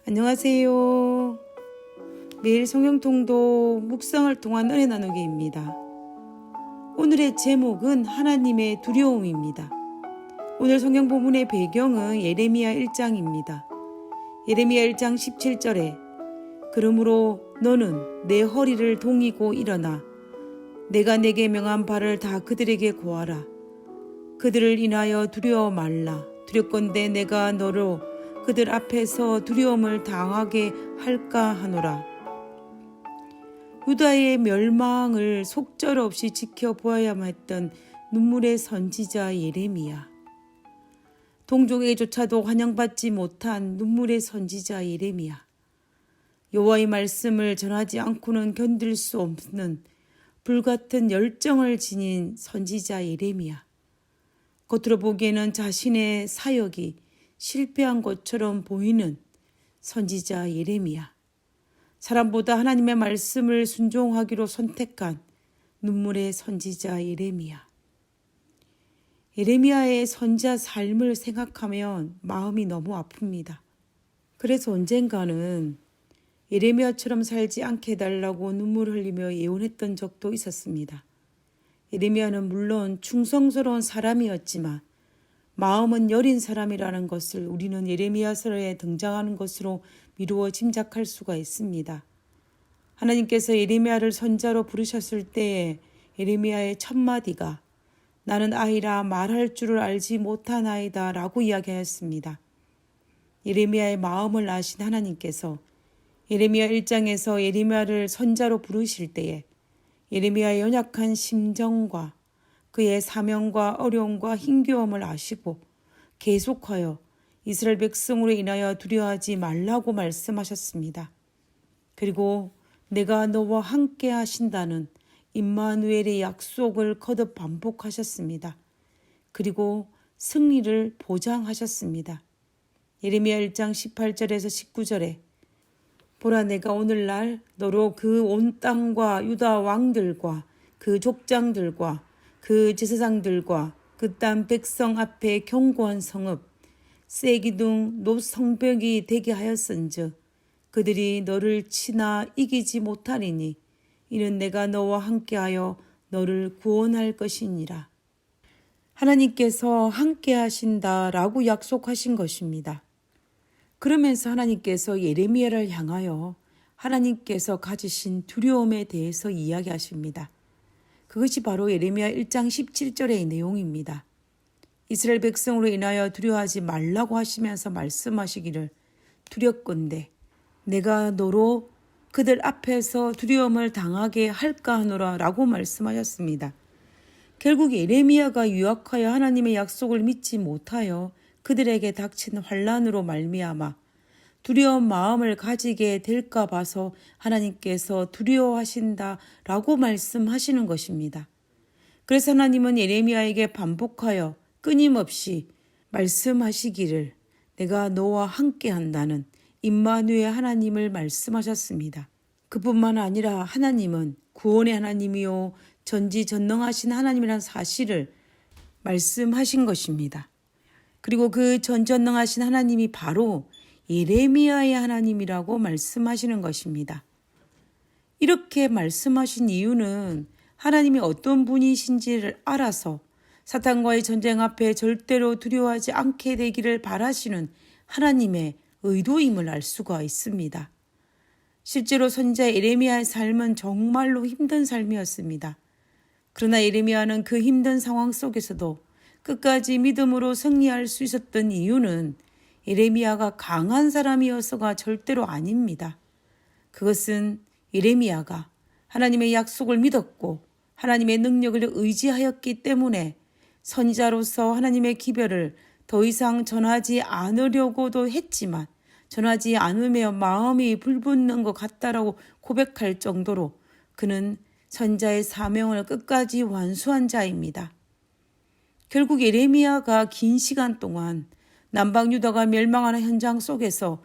안녕하세요. 매일 성경통독 묵상을 통한 은혜 나누기입니다. 오늘의 제목은 하나님의 두려움입니다. 오늘 성경 본문의 배경은 예레미야 1장입니다. 예레미야 1장 17절에 그러므로 너는 내 허리를 동이고 일어나 내가 내게 명한 바를 다 그들에게 고하라. 그들을 인하여 두려워 말라. 두렵건대 내가 너로 그들 앞에서 두려움을 당하게 할까 하노라. 유다의 멸망을 속절없이 지켜보아야만 했던 눈물의 선지자 예레미야. 동족에게조차도 환영받지 못한 눈물의 선지자 예레미야. 여호와의 말씀을 전하지 않고는 견딜 수 없는 불같은 열정을 지닌 선지자 예레미야. 겉으로 보기에는 자신의 사역이 실패한 것처럼 보이는 선지자 예레미야. 사람보다 하나님의 말씀을 순종하기로 선택한 눈물의 선지자 예레미야. 예레미야의 선지자 삶을 생각하면 마음이 너무 아픕니다. 그래서 언젠가는 예레미야처럼 살지 않게 해달라고 눈물 흘리며 예언했던 적도 있었습니다. 예레미야는 물론 충성스러운 사람이었지만 마음은 여린 사람이라는 것을 우리는 예레미야서에 등장하는 것으로 미루어 짐작할 수가 있습니다. 하나님께서 예레미야를 선지자로 부르셨을 때에 예레미야의 첫 마디가 나는 아이라 말할 줄을 알지 못한 아이다 라고 이야기하였습니다. 예레미야의 마음을 아신 하나님께서 예레미야 1장에서 예레미야를 선지자로 부르실 때에 예레미야의 연약한 심정과 그의 사명과 어려움과 힘겨움을 아시고 계속하여 이스라엘 백성으로 인하여 두려워하지 말라고 말씀하셨습니다. 그리고 내가 너와 함께 하신다는 임마누엘의 약속을 거듭 반복하셨습니다. 그리고 승리를 보장하셨습니다. 예레미야 1장 18절에서 19절에 보라 내가 오늘날 너로 그 온 땅과 유다 왕들과 그 족장들과 그 제사장들과 그 땅 백성 앞에 견고한 성읍 쇠기둥 높 성벽이 되게 하였은즉 그들이 너를 치나 이기지 못하리니 이는 내가 너와 함께하여 너를 구원할 것이니라. 하나님께서 함께 하신다라고 약속하신 것입니다. 그러면서 하나님께서 예레미야를 향하여 하나님께서 가지신 두려움에 대해서 이야기하십니다. 그것이 바로 예레미야 1장 17절의 내용입니다. 이스라엘 백성으로 인하여 두려워하지 말라고 하시면서 말씀하시기를 두렵건대 내가 너로 그들 앞에서 두려움을 당하게 할까 하노라 라고 말씀하셨습니다. 결국 예레미야가 유약하여 하나님의 약속을 믿지 못하여 그들에게 닥친 환난으로 말미암아 두려운 마음을 가지게 될까 봐서 하나님께서 두려워하신다라고 말씀하시는 것입니다. 그래서 하나님은 예레미야에게 반복하여 끊임없이 말씀하시기를 내가 너와 함께 한다는 임마누엘 하나님을 말씀하셨습니다. 그뿐만 아니라 하나님은 구원의 하나님이요 전지전능하신 하나님이라는 사실을 말씀하신 것입니다. 그리고 그 전지전능하신 하나님이 바로 예레미야의 하나님이라고 말씀하시는 것입니다. 이렇게 말씀하신 이유는 하나님이 어떤 분이신지를 알아서 사탄과의 전쟁 앞에 절대로 두려워하지 않게 되기를 바라시는 하나님의 의도임을 알 수가 있습니다. 실제로 선지자 예레미야의 삶은 정말로 힘든 삶이었습니다. 그러나 예레미야는 그 힘든 상황 속에서도 끝까지 믿음으로 승리할 수 있었던 이유는 예레미야가 강한 사람이어서가 절대로 아닙니다. 그것은 예레미야가 하나님의 약속을 믿었고 하나님의 능력을 의지하였기 때문에 선지자로서 하나님의 기별을 더 이상 전하지 않으려고도 했지만 전하지 않으며 마음이 불붙는 것 같다라고 고백할 정도로 그는 선지자의 사명을 끝까지 완수한 자입니다. 결국 예레미야가 긴 시간 동안 남방 유다가 멸망하는 현장 속에서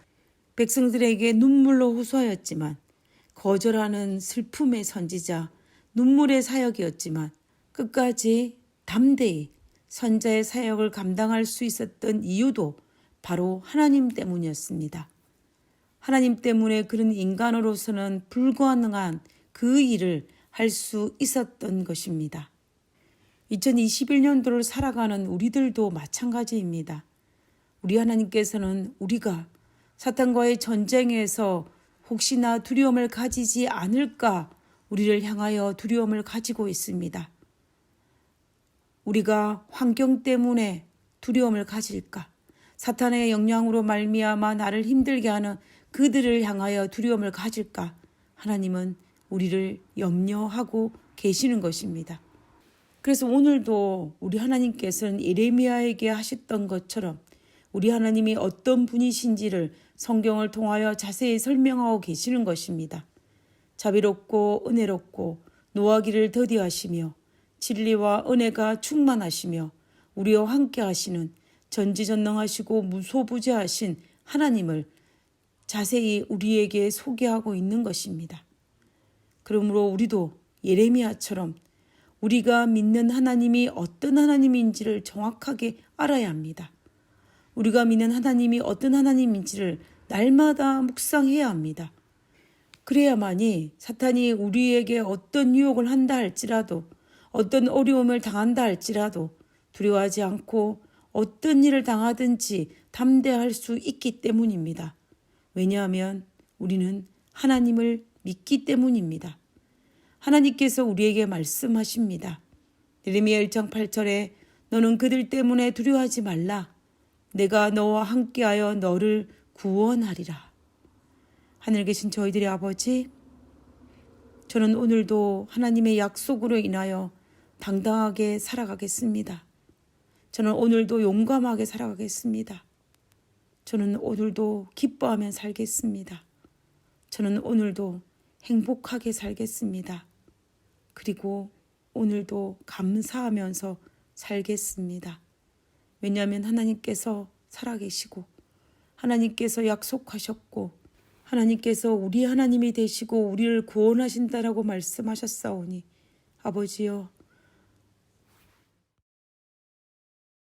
백성들에게 눈물로 호소하였지만 거절하는 슬픔의 선지자, 눈물의 사역이었지만 끝까지 담대히 선지자의 사역을 감당할 수 있었던 이유도 바로 하나님 때문이었습니다. 하나님 때문에 그런 인간으로서는 불가능한 그 일을 할 수 있었던 것입니다. 2021년도를 살아가는 우리들도 마찬가지입니다. 우리 하나님께서는 우리가 사탄과의 전쟁에서 혹시나 두려움을 가지지 않을까 우리를 향하여 두려움을 가지고 있습니다. 우리가 환경 때문에 두려움을 가질까? 사탄의 영향으로 말미암아 나를 힘들게 하는 그들을 향하여 두려움을 가질까? 하나님은 우리를 염려하고 계시는 것입니다. 그래서 오늘도 우리 하나님께서는 예레미야에게 하셨던 것처럼 우리 하나님이 어떤 분이신지를 성경을 통하여 자세히 설명하고 계시는 것입니다. 자비롭고 은혜롭고 노하기를 더디하시며 진리와 은혜가 충만하시며 우리와 함께 하시는 전지전능하시고 무소부재하신 하나님을 자세히 우리에게 소개하고 있는 것입니다. 그러므로 우리도 예레미야처럼 우리가 믿는 하나님이 어떤 하나님인지를 정확하게 알아야 합니다. 우리가 믿는 하나님이 어떤 하나님인지를 날마다 묵상해야 합니다. 그래야만이 사탄이 우리에게 어떤 유혹을 한다 할지라도 어떤 어려움을 당한다 할지라도 두려워하지 않고 어떤 일을 당하든지 담대할 수 있기 때문입니다. 왜냐하면 우리는 하나님을 믿기 때문입니다. 하나님께서 우리에게 말씀하십니다. 예레미야 1장 8절에 너는 그들 때문에 두려워하지 말라. 내가 너와 함께하여 너를 구원하리라. 하늘 계신 저희들의 아버지, 저는 오늘도 하나님의 약속으로 인하여 당당하게 살아가겠습니다. 저는 오늘도 용감하게 살아가겠습니다. 저는 오늘도 기뻐하며 살겠습니다. 저는 오늘도 행복하게 살겠습니다. 그리고 오늘도 감사하면서 살겠습니다. 왜냐하면 하나님께서 살아계시고 하나님께서 약속하셨고 하나님께서 우리 하나님이 되시고 우리를 구원하신다라고 말씀하셨사오니 아버지여,